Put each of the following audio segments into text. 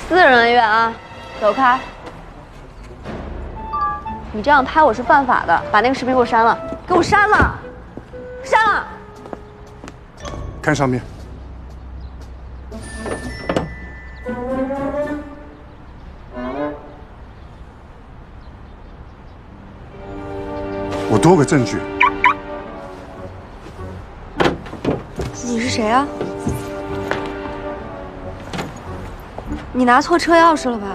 私人远啊，走开！你这样拍我是犯法的，把那个视频给我删了，给我删了，删了！看上面。我多个证据。你是谁啊？你拿错车钥匙了吧？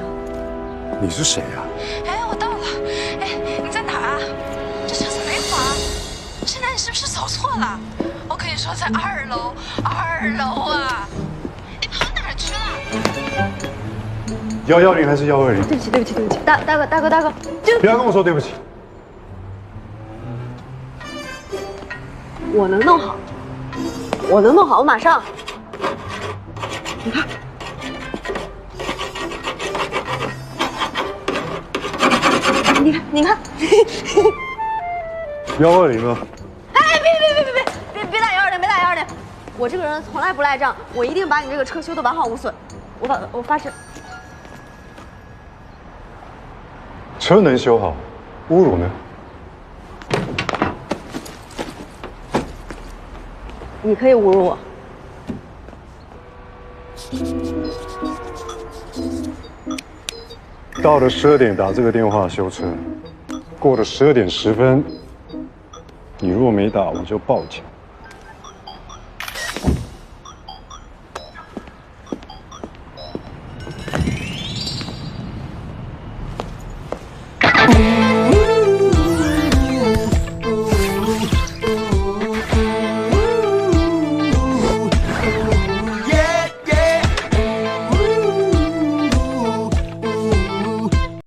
你是谁呀？哎，我到了。哎，你在哪儿啊？这车子没滑。现在你是不是走错了？我跟你说，在2楼，2楼啊！你跑哪儿去了110还是120？对不起，对不起，对不起，大哥，就不要跟我说对不起。我能弄好，我马上。你看。你看120呢？哎，别打120，别打120！我这个人从来不赖账，我一定把你这个车修得完好无损。我发誓。车能修好，侮辱呢？你可以侮辱我。到了12点打这个电话修车，过了12点10分，你如果没打，我就报警。啊？